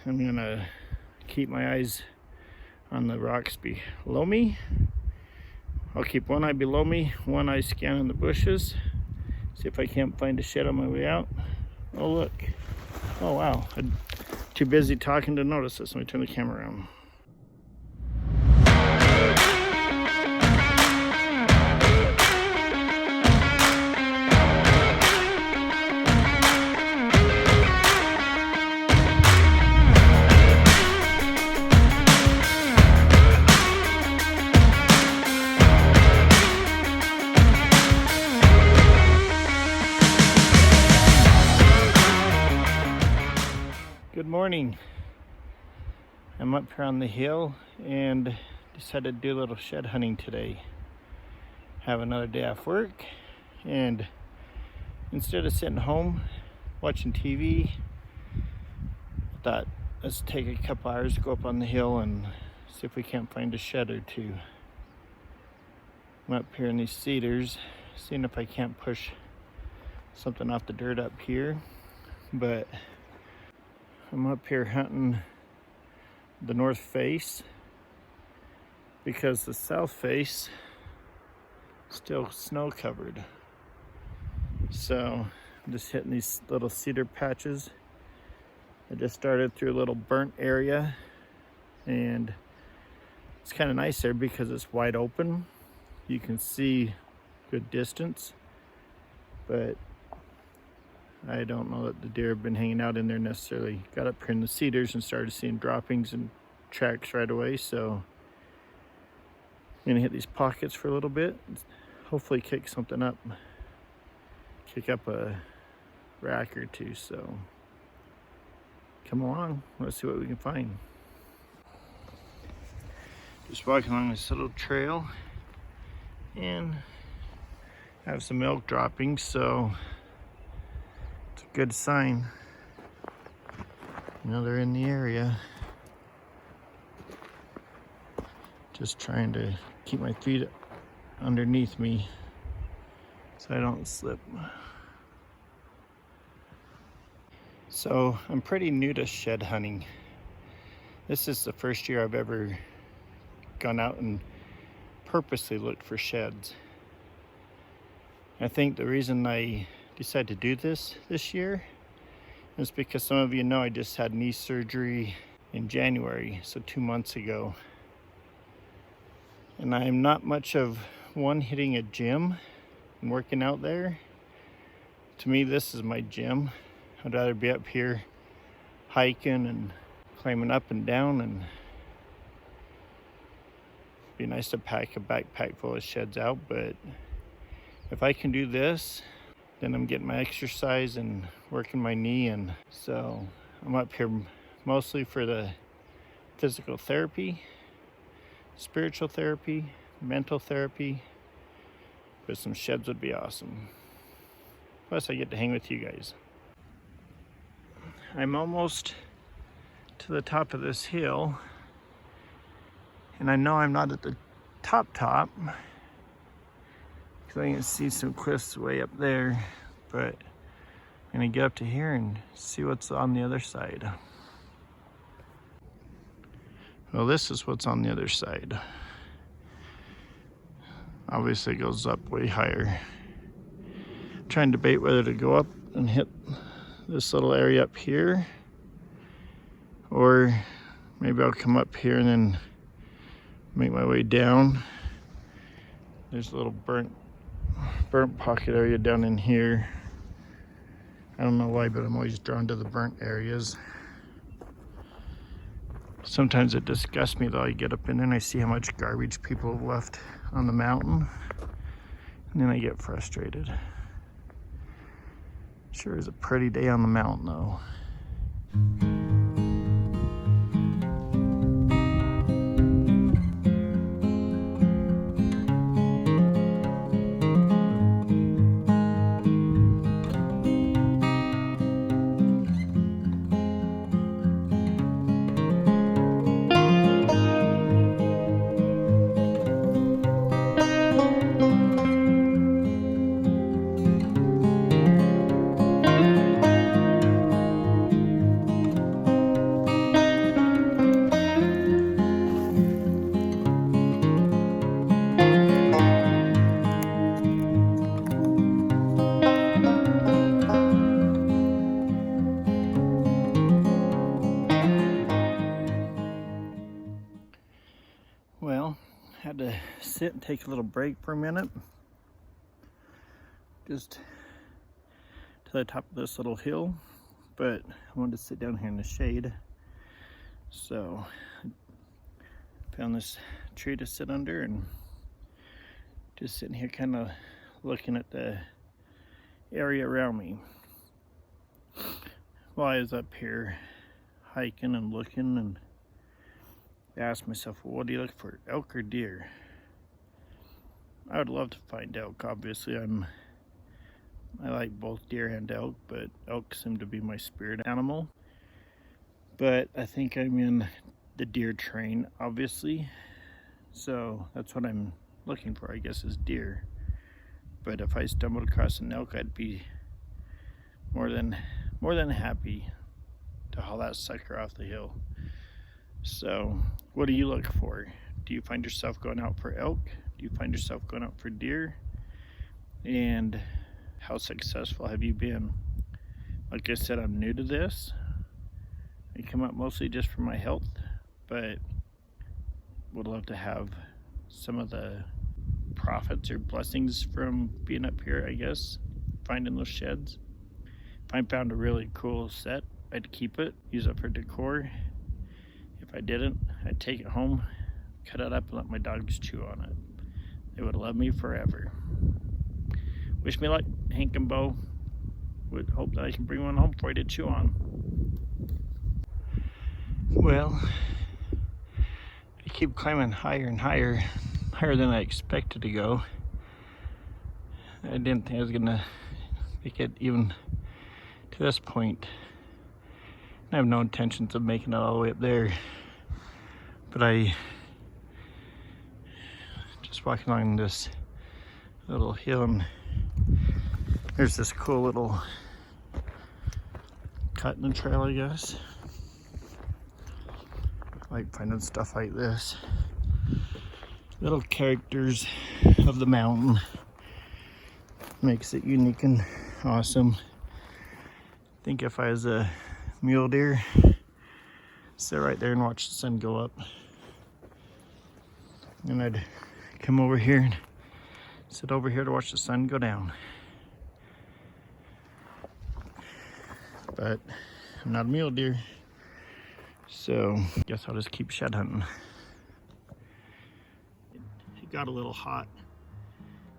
I'm gonna keep my eyes on the rocks below me. I'll keep one eye below me, one eye scanning the bushes. See if I can't find a shed on my way out. Oh look. Oh wow. I'm too busy talking to notice this. Let me turn the camera around. Good morning. I'm up here on the hill and decided to do a little shed hunting today. Have another day off work, and instead of sitting home watching TV, I thought let's take a couple hours to go up on the hill and see if we can't find a shed or two. I'm up here in these cedars, seeing if I can't push something off the dirt up here, but I'm up here hunting the north face because the south face is still snow covered. So I'm just hitting these little cedar patches. I just started through a little burnt area, and it's kind of nice there because it's wide open. You can see good distance, but I don't know that the deer have been hanging out in there necessarily. Got up here in the cedars and started seeing droppings and tracks right away, so I'm gonna hit these pockets for a little bit, hopefully kick something up, kick up a rack or two. So come along, let's see what we can find. Just walking along this little trail and have some elk droppings, so it's a good sign. You know, they're in the area. Just trying to keep my feet underneath me so I don't slip. So I'm pretty new to shed hunting. This is the first year I've ever gone out and purposely looked for sheds. I think the reason I decided to do this year is because some of you know I just had knee surgery in January, so 2 months ago. And I'm not much of one hitting a gym and working out there. To me, this is my gym. I'd rather be up here hiking and climbing up and down, and it'd be nice to pack a backpack full of sheds out, but if I can do this, then I'm getting my exercise and working my knee. And so I'm up here mostly for the physical therapy, spiritual therapy, mental therapy, but some sheds would be awesome. Plus I get to hang with you guys. I'm almost to the top of this hill, and I know I'm not at the top because I can see some cliffs way up there, but I'm gonna get up to here and see what's on the other side. Well, this is what's on the other side. Obviously it goes up way higher. I'm trying to debate whether to go up and hit this little area up here, or maybe I'll come up here and then make my way down. There's a little burnt pocket area down in here. I don't know why, but I'm always drawn to the burnt areas. Sometimes it disgusts me though. I get up in there and I see how much garbage people have left on the mountain, and then I get frustrated. Sure is a pretty day on the mountain though. had to sit and take a little break for a minute. Just to the top of this little hill, but I wanted to sit down here in the shade. So I found this tree to sit under and just sitting here kind of looking at the area around me. While I was up here hiking and looking, and asked myself, well, what do you look for, elk or deer? I would love to find elk. Obviously, I like both deer and elk, but elk seem to be my spirit animal. But I think I'm in the deer train, obviously. So that's what I'm looking for, I guess, is deer. But if I stumbled across an elk, I'd be more than happy to haul that sucker off the hill. So what do you look for? Do you find yourself going out for elk? Do you find yourself going out for deer? And how successful have you been? Like I said, I'm new to this. I come up mostly just for my health, but would love to have some of the profits or blessings from being up here, I guess, finding those sheds. If I found a really cool set, I'd keep it, use it for decor. If I didn't, I'd take it home, cut it up, and let my dogs chew on it. They would love me forever. Wish me luck, Hank and Bo. Would hope that I can bring one home for you to chew on. Well, I keep climbing higher and higher, higher than I expected to go. I didn't think I was gonna make it even to this point. I have no intentions of making it all the way up there, but I just walking along this little hill, and there's this cool little cut in the trail, I guess. I like finding stuff like this. Little characters of the mountain. Makes it unique and awesome. I think if I was a mule deer, sit right there and watch the sun go up. And I'd come over here and sit over here to watch the sun go down. But I'm not a mule deer, so I guess I'll just keep shed hunting. It got a little hot.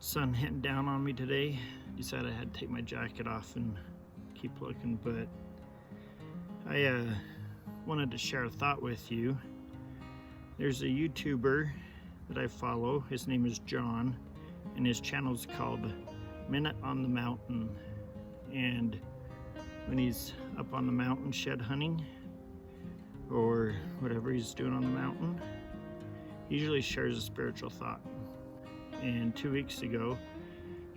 Sun hitting down on me today. Decided I had to take my jacket off and keep looking, but I wanted to share a thought with you. There's a YouTuber that I follow. His name is John, and his channel is called Minute on the Mountain. And when he's up on the mountain shed hunting, or whatever he's doing on the mountain, he usually shares a spiritual thought. And 2 weeks ago,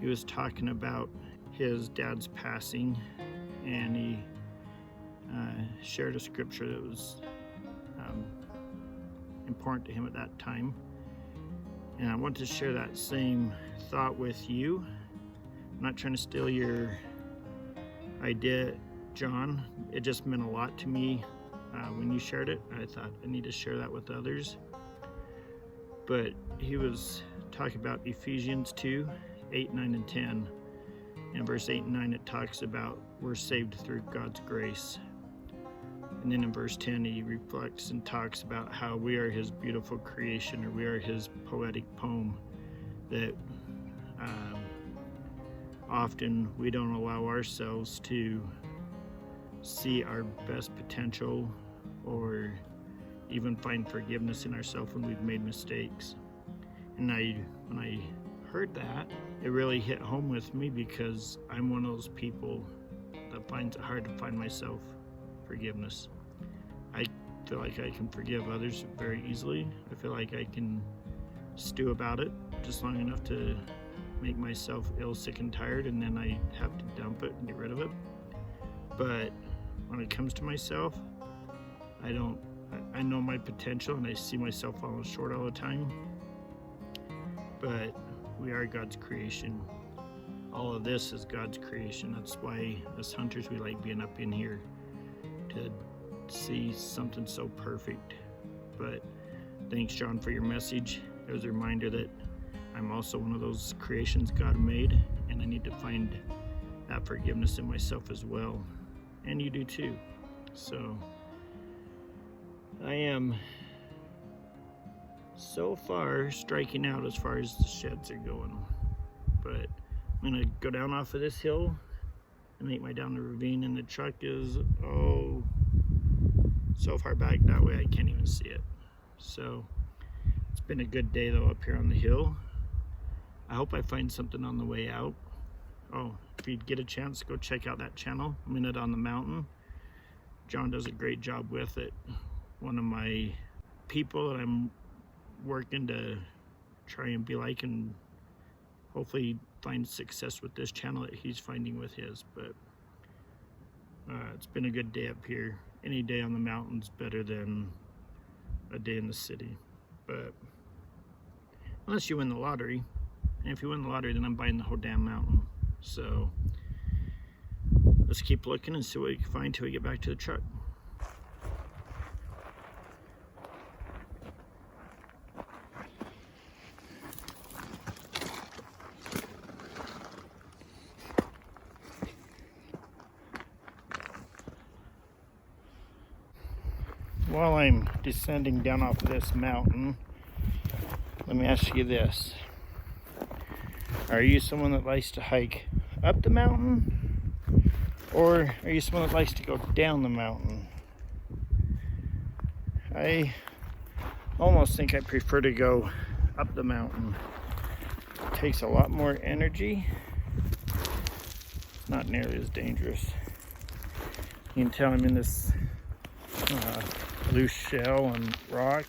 he was talking about his dad's passing, and he shared a scripture that was important to him at that time. And I want to share that same thought with you. I'm not trying to steal your idea, John. It just meant a lot to me when you shared it. I thought I need to share that with others. But he was talking about Ephesians 2, 8, 9, and 10. In verse 8 and 9, it talks about we're saved through God's grace. And then in verse 10, he reflects and talks about how we are his beautiful creation, or we are his poetic poem, that often we don't allow ourselves to see our best potential or even find forgiveness in ourselves when we've made mistakes. And when I heard that, it really hit home with me, because I'm one of those people that finds it hard to find myself forgiveness. I feel like I can forgive others very easily. I feel like I can stew about it just long enough to make myself ill, sick, and tired, and then I have to dump it and get rid of it. But when it comes to myself, I know my potential, and I see myself falling short all the time. But we are God's creation. All of this is God's creation. That's why as hunters we like being up in here, to see something so perfect. But thanks, John, for your message, it was a reminder that I'm also one of those creations God made, and I need to find that forgiveness in myself as well. And you do too. So I am so far striking out as far as the sheds are going, but I'm gonna go down off of this hill and make my down the ravine, and the truck is so far back that way I can't even see it. So it's been a good day though up here on the hill. I hope I find something on the way out. Oh, if you get a chance, go check out that channel, Minute on the Mountain. John does a great job with it. One of my people that I'm working to try and be like, and hopefully find success with this channel that he's finding with his. But it's been a good day up here. Any day on the mountain's better than a day in the city. But unless you win the lottery, and if you win the lottery, then I'm buying the whole damn mountain. So let's keep looking and see what we can find till we get back to the truck. While I'm descending down off of this mountain, let me ask you this. Are you someone that likes to hike up the mountain, or are you someone that likes to go down the mountain? I almost think I prefer to go up the mountain. It takes a lot more energy. It's not nearly as dangerous. You can tell I'm in this loose shell and rock,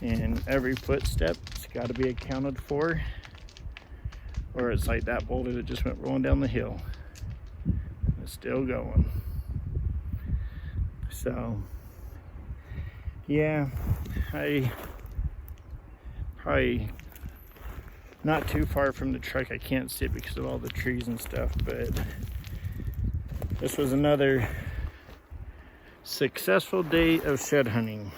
and every footstep's got to be accounted for, or it's like that boulder that just went rolling down the hill. It's still going. So yeah, I probably not too far from the truck. I can't see it because of all the trees and stuff, but this was another successful day of shed hunting.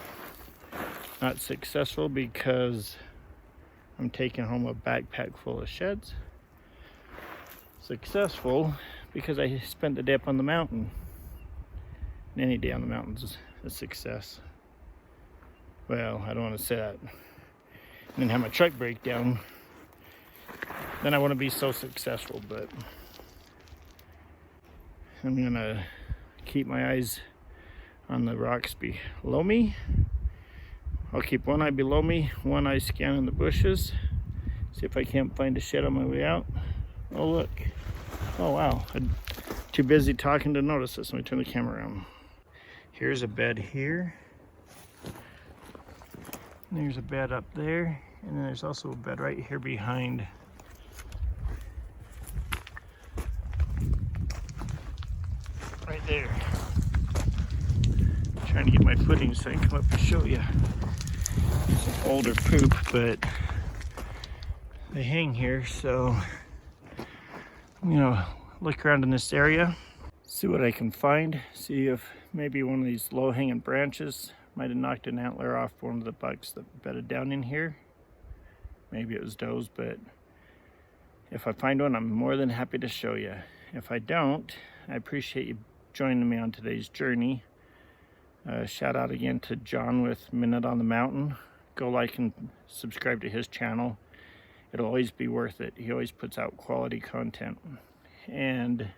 Not successful because I'm taking home a backpack full of sheds. Successful because I spent the day up on the mountain. And any day on the mountain's a success. Well, I don't want to say that. And then have my truck break down. Then I want to be so successful, but I'm gonna keep my eyes on the rocks below me. I'll keep one eye below me, one eye scanning the bushes, see if I can't find a shed on my way out. Oh look, oh wow, I'm too busy talking to notice this. Let me turn the camera around. Here's a bed here, there's a bed up there, and then there's also a bed right here behind. Right there. Trying to get my footing so I can come up and show you. Some older poop, but they hang here, so I'm gonna look around in this area, see what I can find, see if maybe one of these low-hanging branches might have knocked an antler off one of the bucks that bedded down in here. Maybe it was does, but if I find one, I'm more than happy to show you. If I don't, I appreciate you joining me on today's journey. Shout out again to John with Minute on the Mountain. Go like and subscribe to his channel. It'll always be worth it. He always puts out quality content. And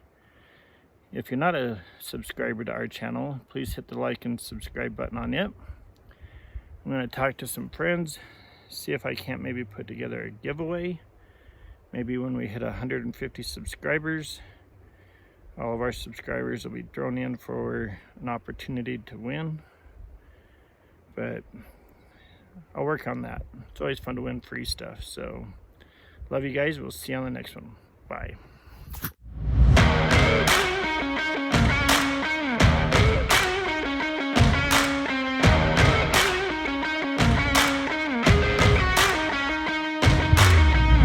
if you're not a subscriber to our channel, please hit the like and subscribe button on it. I'm going to talk to some friends, see if I can't maybe put together a giveaway. Maybe when we hit 150 subscribers, all of our subscribers will be thrown in for an opportunity to win. But I'll work on that. It's always fun to win free stuff. So love you guys. We'll see you on the next one. Bye.